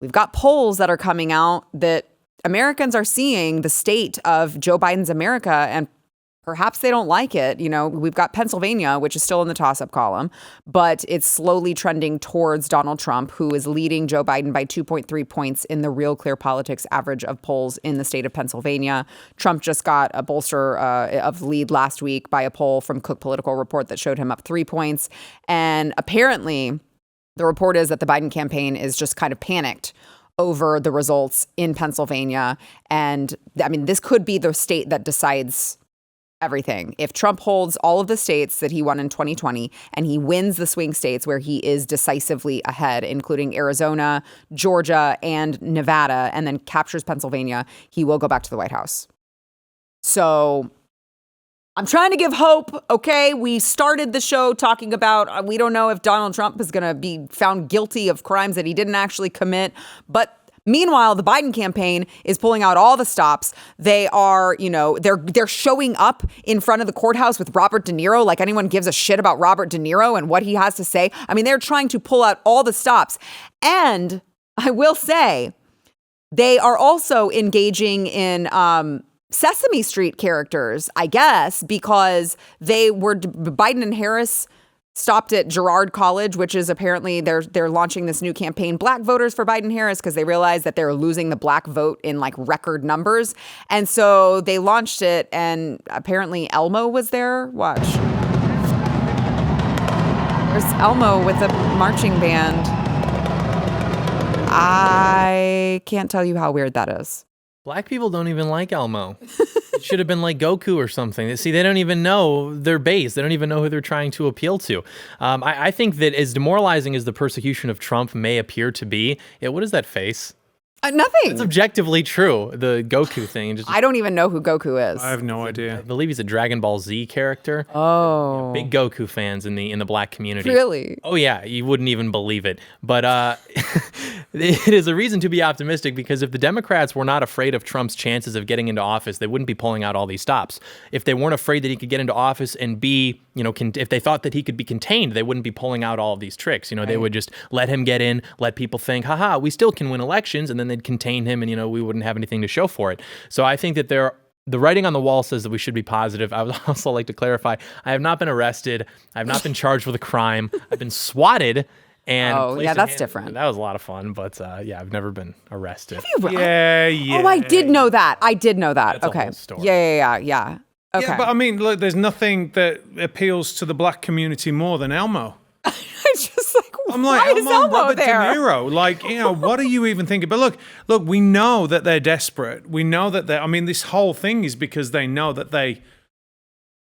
we've got polls that are coming out that Americans are seeing the state of Joe Biden's America, and perhaps they don't like it. You know, we've got Pennsylvania, which is still in the toss-up column, but it's slowly trending towards Donald Trump, who is leading Joe Biden by 2.3 points in the Real Clear Politics average of polls in the state of Pennsylvania. Trump just got a bolster of lead last week by a poll from Cook Political Report that showed him up 3 points. And apparently, the report is that the Biden campaign is just kind of panicked over the results in Pennsylvania. And I mean, this could be the state that decides everything. If Trump holds all of the states that he won in 2020 and he wins the swing states where he is decisively ahead, including Arizona, Georgia, and Nevada, and then captures Pennsylvania, he will go back to the White House. So I'm trying to give hope. Okay, we started the show talking about we don't know if Donald Trump is going to be found guilty of crimes that he didn't actually commit, but meanwhile, the Biden campaign is pulling out all the stops. They are, they're showing up in front of the courthouse with Robert De Niro, like anyone gives a shit about Robert De Niro and what he has to say. I mean, they're trying to pull out all the stops. And I will say, they are also engaging in Sesame Street characters, I guess, because Biden and Harris stopped at Girard College, which is apparently they're launching this new campaign, Black Voters for Biden-Harris, because they realize that they're losing the black vote in like record numbers. And so they launched it, and apparently Elmo was there. Watch. There's Elmo with a marching band. I can't tell you how weird that is. Black people don't even like Elmo. It should have been like Goku or something. See, they don't even know their base. They don't even know who they're trying to appeal to. I think that as demoralizing as the persecution of Trump may appear to be, what is that face? Nothing. It's objectively true. The Goku thing. I don't even know who Goku is. I have no idea. I believe he's a Dragon Ball Z character. Oh. Yeah, big Goku fans in the black community. Really? Oh yeah, you wouldn't even believe it. But it is a reason to be optimistic, because if the Democrats were not afraid of Trump's chances of getting into office, they wouldn't be pulling out all these stops. If they weren't afraid that he could get into office and be, if they thought that he could be contained, they wouldn't be pulling out all of these tricks. They would just let him get in, let people think, haha, we still can win elections, and then they'd contain him, and we wouldn't have anything to show for it. So I think that the writing on the wall says that we should be positive. I would also like to clarify, I have not been arrested. I have not been charged with a crime. I've been swatted. And that's different. That was a lot of fun, but I've never been arrested. Have you? Yeah. Oh, I did know that. That's okay. A whole story. Yeah. Okay. Yeah, but I mean, look, there's nothing that appeals to the black community more than Elmo. It's just like, I'm like, why is Elmo Robert there? De Niro. Like, what are you even thinking? But look, we know that they're desperate. We know that this whole thing is because they know that they,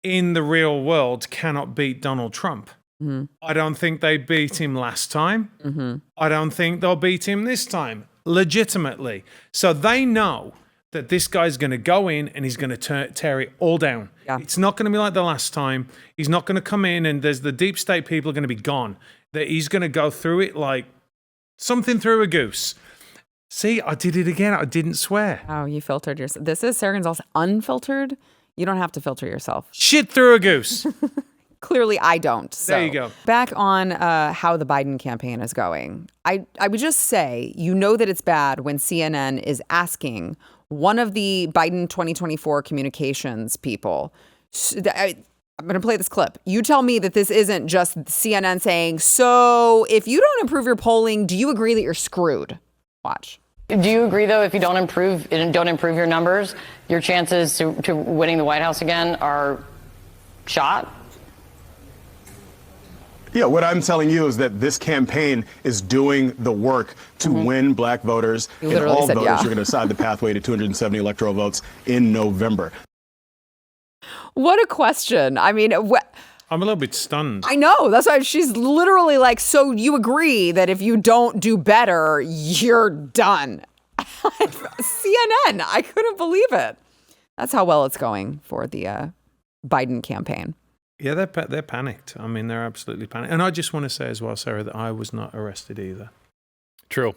in the real world, cannot beat Donald Trump. Mm-hmm. I don't think they beat him last time. Mm-hmm. I don't think they'll beat him this time, legitimately. So they know that this guy's going to go in and he's going to tear it all down. Yeah. It's not going to be like the last time. He's not going to come in and there's the deep state people are going to be gone. That he's going to go through it like something through a goose. See, I did it again. I didn't swear. Oh, you filtered yourself. This is Sara Gonzales Unfiltered. You don't have to filter yourself. Shit through a goose. Clearly, I don't. So. There you go. Back on how the Biden campaign is going. I would just say, that it's bad when CNN is asking one of the Biden 2024 communications people, I'm going to play this clip. You tell me that this isn't just CNN saying, so if you don't improve your polling, do you agree that you're screwed? Watch. Do you agree, though, if you don't improve your numbers, your chances to winning the White House again are shot? Yeah, what I'm telling you is that this campaign is doing the work to win black voters, and all voters are going to decide the pathway to 270 electoral votes in November. What a question. I mean, I'm a little bit stunned. I know. That's why she's literally like, so you agree that if you don't do better, you're done. CNN. I couldn't believe it. That's how well it's going for the Biden campaign. Yeah, they're panicked. I mean, they're absolutely panicked. And I just want to say as well, Sarah, that I was not arrested either. True.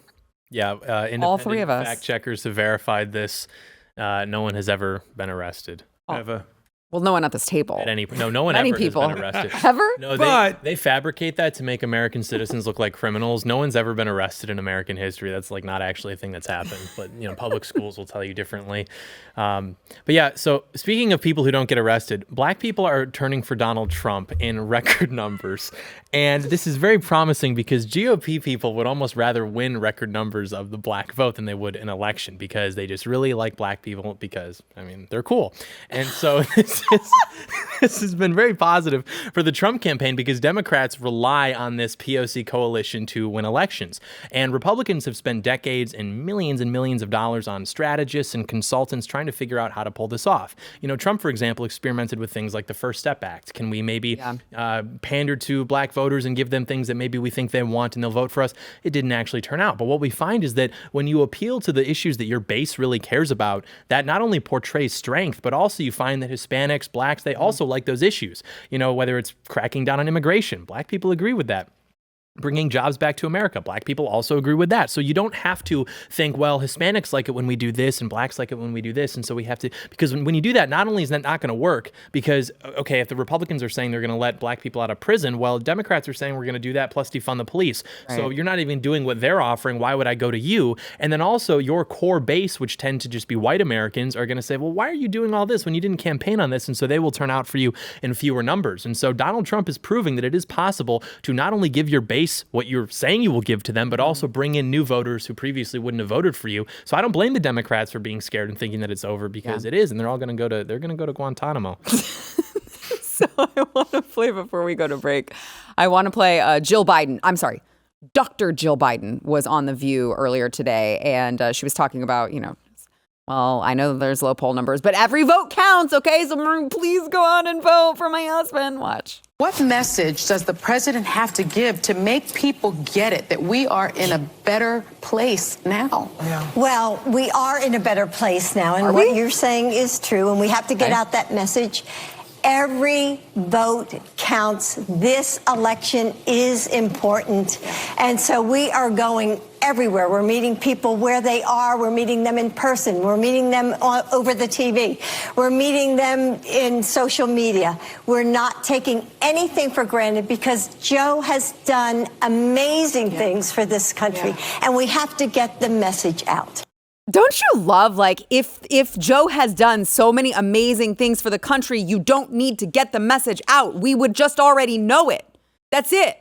Yeah. All three of us. Fact checkers have verified this. No one has ever been arrested. Ever. Well, no one at this table. No one Many ever people. has been arrested. Ever? No, But- they fabricate that to make American citizens look like criminals. No one's ever been arrested in American history. That's like not actually a thing that's happened. But public schools will tell you differently. But yeah, so speaking of people who don't get arrested, black people are turning for Donald Trump in record numbers. And this is very promising because GOP people would almost rather win record numbers of the black vote than they would an election because they just really like black people because, they're cool. And so this has been very positive for the Trump campaign because Democrats rely on this POC coalition to win elections. And Republicans have spent decades and millions of dollars on strategists and consultants trying to figure out how to pull this off. Trump, for example, experimented with things like the First Step Act. Can we maybe pander to black voters and give them things that maybe we think they want and they'll vote for us? It didn't actually turn out. But what we find is that when you appeal to the issues that your base really cares about, that not only portrays strength, but also you find that Hispanics, blacks, they also like those issues. Whether it's cracking down on immigration, black people agree with that. Bringing jobs back to America. Black people also agree with that. So you don't have to think, well, Hispanics like it when we do this and blacks like it when we do this. And so we have to, because when you do that, not only is that not going to work because, okay, if the Republicans are saying they're going to let black people out of prison, well, Democrats are saying we're going to do that plus defund the police. Right. So you're not even doing what they're offering. Why would I go to you? And then also your core base, which tend to just be white Americans, are going to say, well, why are you doing all this when you didn't campaign on this? And so they will turn out for you in fewer numbers. And so Donald Trump is proving that it is possible to not only give your base what you're saying you will give to them, but also bring in new voters who previously wouldn't have voted for you. So I don't blame the Democrats for being scared and thinking that it's over because it is, and they're all going to go to Guantanamo. So I want to play before we go to break. I want to play Jill Biden. I'm sorry. Dr. Jill Biden was on The View earlier today, and she was talking about, well, I know there's low poll numbers, but every vote counts, okay? So please go out and vote for my husband. Watch. What message does the president have to give to make people get it that we are in a better place now? Yeah. Well, we are in a better place now, and what you're saying is true, and we have to get out that message. Every vote counts. This election is important. And so we are going everywhere. We're meeting people where they are. We're meeting them in person. We're meeting them over the TV. We're meeting them in social media. We're not taking anything for granted because Joe has done amazing things for this country. And we have to get the message out. Don't you love, if Joe has done so many amazing things for the country, you don't need to get the message out. We would just already know it. That's it.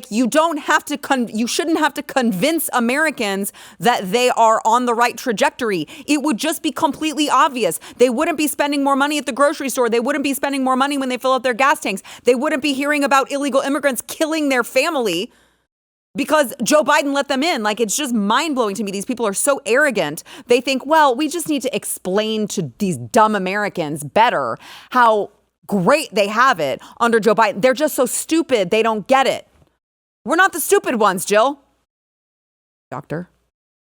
You don't have to, you shouldn't have to convince Americans that they are on the right trajectory. It would just be completely obvious. They wouldn't be spending more money at the grocery store. They wouldn't be spending more money when they fill up their gas tanks. They wouldn't be hearing about illegal immigrants killing their family because Joe Biden let them in. It's just mind-blowing to me. These people are so arrogant. They think, well, we just need to explain to these dumb Americans better how great they have it under Joe Biden. They're just so stupid. They don't get it. We're not the stupid ones, Jill. Dr.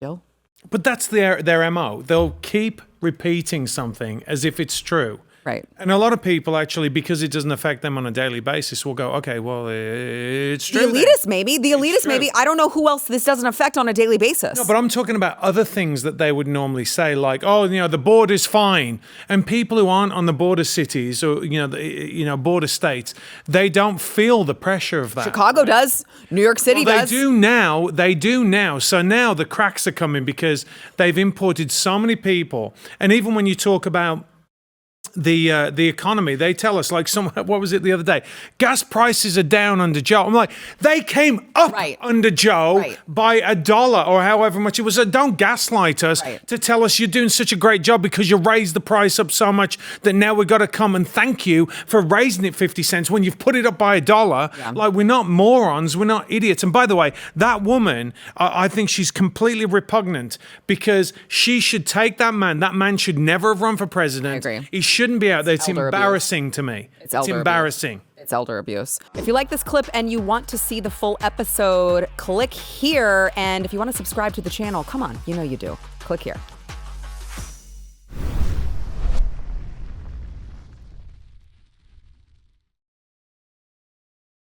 Jill. But that's their MO. They'll keep repeating something as if it's true. Right. And a lot of people actually, because it doesn't affect them on a daily basis, will go, okay, well, it's true. The elitists maybe. I don't know who else this doesn't affect on a daily basis. No, but I'm talking about other things that they would normally say, like, oh, the border's fine. And people who aren't on the border cities or, border states, they don't feel the pressure of that. Chicago does. New York City does. They do now. So now the cracks are coming because they've imported so many people. And even when you talk about the economy, they tell us, what was it the other day? Gas prices are down under Joe. I'm like, they came up under Joe by $1 or however much it was. So don't gaslight us to tell us you're doing such a great job because you raised the price up so much that now we've got to come and thank you for raising it 50 cents when you've put it up by $1. Yeah. We're not morons. We're not idiots. And by the way, that woman, I think she's completely repugnant because she should take that man. That man should never have run for president. I agree. He shouldn't be out there. It's embarrassing to me. It's embarrassing. It's elder abuse. If you like this clip and you want to see the full episode, click here. And if you want to subscribe to the channel, come on, you know you do. Click here.